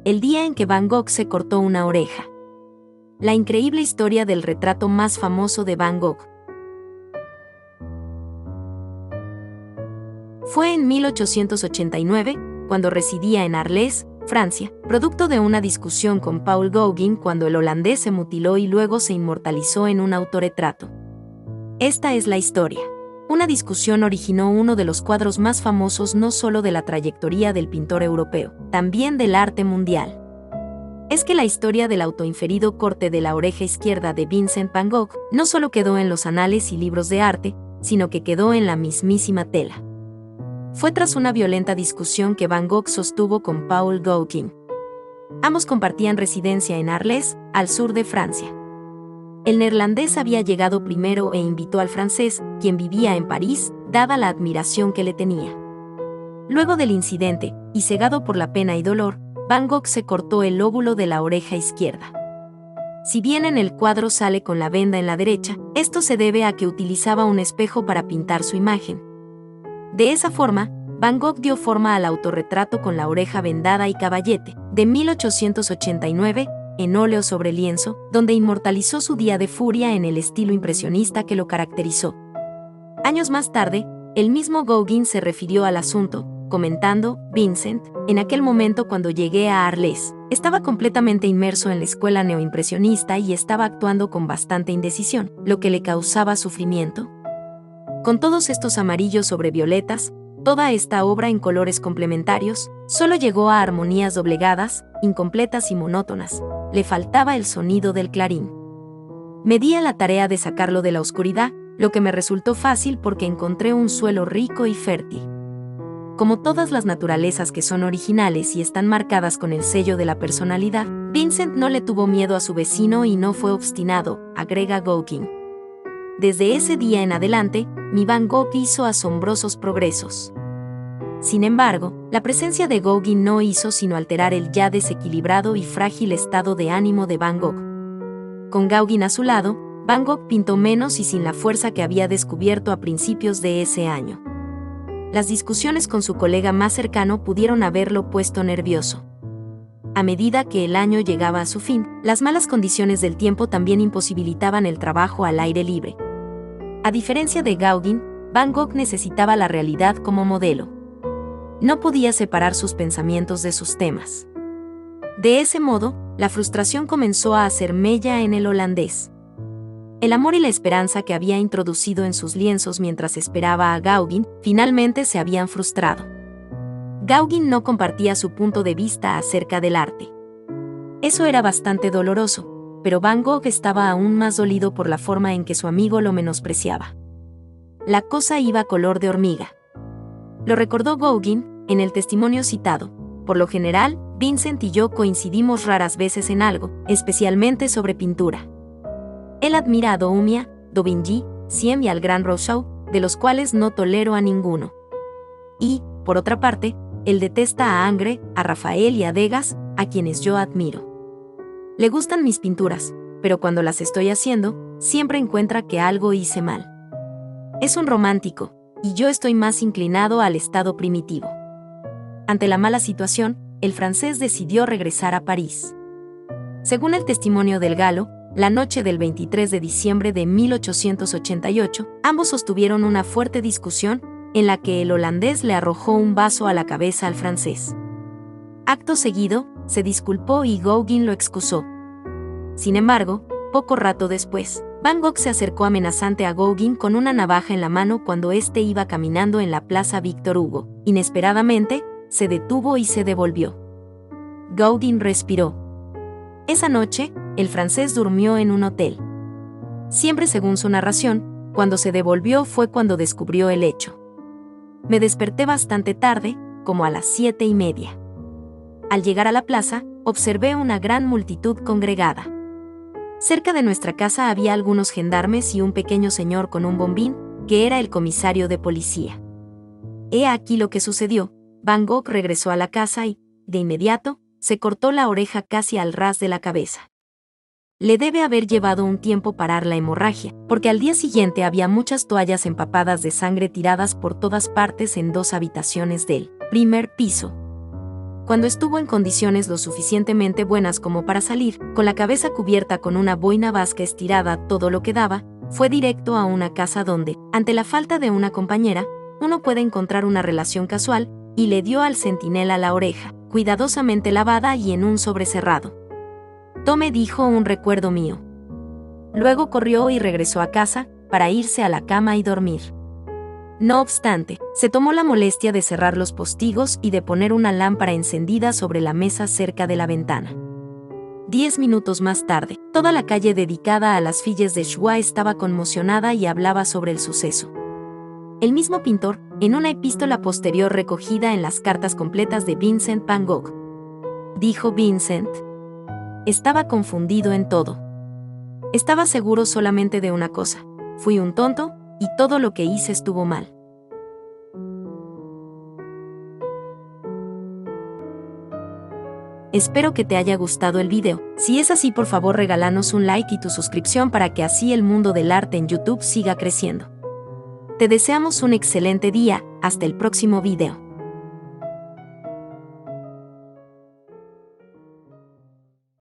el día en que Van Gogh se cortó una oreja. La increíble historia del retrato más famoso de Van Gogh. Fue en 1889, cuando residía en Arles, Francia, producto de una discusión con Paul Gauguin, cuando el holandés se mutiló y luego se inmortalizó en un autorretrato. Esta es la historia. Una discusión originó uno de los cuadros más famosos no solo de la trayectoria del pintor europeo, también del arte mundial. Es que la historia del autoinferido corte de la oreja izquierda de Vincent Van Gogh no solo quedó en los anales y libros de arte, sino que quedó en la mismísima tela. Fue tras una violenta discusión que Van Gogh sostuvo con Paul Gauguin. Ambos compartían residencia en Arles, al sur de Francia. El neerlandés había llegado primero e invitó al francés, quien vivía en París, dada la admiración que le tenía. Luego del incidente, y cegado por la pena y dolor, Van Gogh se cortó el lóbulo de la oreja izquierda. Si bien en el cuadro sale con la venda en la derecha, esto se debe a que utilizaba un espejo para pintar su imagen. De esa forma, Van Gogh dio forma al autorretrato con la oreja vendada y caballete, de 1889, en óleo sobre lienzo, donde inmortalizó su día de furia en el estilo impresionista que lo caracterizó. Años más tarde, el mismo Gauguin se refirió al asunto, comentando: Vincent, en aquel momento cuando llegué a Arles, estaba completamente inmerso en la escuela neoimpresionista y estaba actuando con bastante indecisión, lo que le causaba sufrimiento. Con todos estos amarillos sobre violetas, toda esta obra en colores complementarios, solo llegó a armonías doblegadas, incompletas y monótonas. Le faltaba el sonido del clarín. Me di a la tarea de sacarlo de la oscuridad, lo que me resultó fácil porque encontré un suelo rico y fértil. Como todas las naturalezas que son originales y están marcadas con el sello de la personalidad, Vincent no le tuvo miedo a su vecino y no fue obstinado, agrega Gauguin. Desde ese día en adelante, mi Van Gogh hizo asombrosos progresos. Sin embargo, la presencia de Gauguin no hizo sino alterar el ya desequilibrado y frágil estado de ánimo de Van Gogh. Con Gauguin a su lado, Van Gogh pintó menos y sin la fuerza que había descubierto a principios de ese año. Las discusiones con su colega más cercano pudieron haberlo puesto nervioso. A medida que el año llegaba a su fin, las malas condiciones del tiempo también imposibilitaban el trabajo al aire libre. A diferencia de Gauguin, Van Gogh necesitaba la realidad como modelo. No podía separar sus pensamientos de sus temas. De ese modo, la frustración comenzó a hacer mella en el holandés. El amor y la esperanza que había introducido en sus lienzos mientras esperaba a Gauguin, finalmente se habían frustrado. Gauguin no compartía su punto de vista acerca del arte. Eso era bastante doloroso, pero Van Gogh estaba aún más dolido por la forma en que su amigo lo menospreciaba. La cosa iba color de hormiga. Lo recordó Gauguin en el testimonio citado. Por lo general, Vincent y yo coincidimos raras veces en algo, especialmente sobre pintura. Él admira a Daumier, Daubigny, Siem y al gran Rousseau, de los cuales no tolero a ninguno. Y, por otra parte, él detesta a Ingres, a Rafael y a Degas, a quienes yo admiro. Le gustan mis pinturas, pero cuando las estoy haciendo, siempre encuentra que algo hice mal. Es un romántico, y yo estoy más inclinado al estado primitivo. Ante la mala situación, el francés decidió regresar a París. Según el testimonio del Galo, la noche del 23 de diciembre de 1888, ambos sostuvieron una fuerte discusión, en la que el holandés le arrojó un vaso a la cabeza al francés. Acto seguido, se disculpó y Gauguin lo excusó. Sin embargo, poco rato después, Van Gogh se acercó amenazante a Gauguin con una navaja en la mano cuando éste iba caminando en la plaza Víctor Hugo. Inesperadamente, se detuvo y se devolvió. Gauguin respiró. Esa noche, el francés durmió en un hotel. Siempre según su narración, cuando se devolvió fue cuando descubrió el hecho. Me desperté bastante tarde, como a las 7:30. Al llegar a la plaza, observé una gran multitud congregada. Cerca de nuestra casa había algunos gendarmes y un pequeño señor con un bombín, que era el comisario de policía. He aquí lo que sucedió. Van Gogh regresó a la casa y, de inmediato, se cortó la oreja casi al ras de la cabeza. Le debe haber llevado un tiempo parar la hemorragia, porque al día siguiente había muchas toallas empapadas de sangre tiradas por todas partes en 2 habitaciones del primer piso. Cuando estuvo en condiciones lo suficientemente buenas como para salir, con la cabeza cubierta con una boina vasca estirada todo lo que daba, fue directo a una casa donde, ante la falta de una compañera, uno puede encontrar una relación casual, y le dio al centinela la oreja, cuidadosamente lavada y en un sobre cerrado. Tome, dijo, un recuerdo mío. Luego corrió y regresó a casa, para irse a la cama y dormir. No obstante, se tomó la molestia de cerrar los postigos y de poner una lámpara encendida sobre la mesa cerca de la ventana. 10 minutos más tarde, toda la calle dedicada a las filles de Schwa estaba conmocionada y hablaba sobre el suceso. El mismo pintor, en una epístola posterior recogida en las cartas completas de Vincent van Gogh, dijo Vincent, estaba confundido en todo. Estaba seguro solamente de una cosa: fui un tonto, y todo lo que hice estuvo mal. Espero que te haya gustado el video. Si es así, por favor regálanos un like y tu suscripción para que así el mundo del arte en YouTube siga creciendo. Te deseamos un excelente día, hasta el próximo video.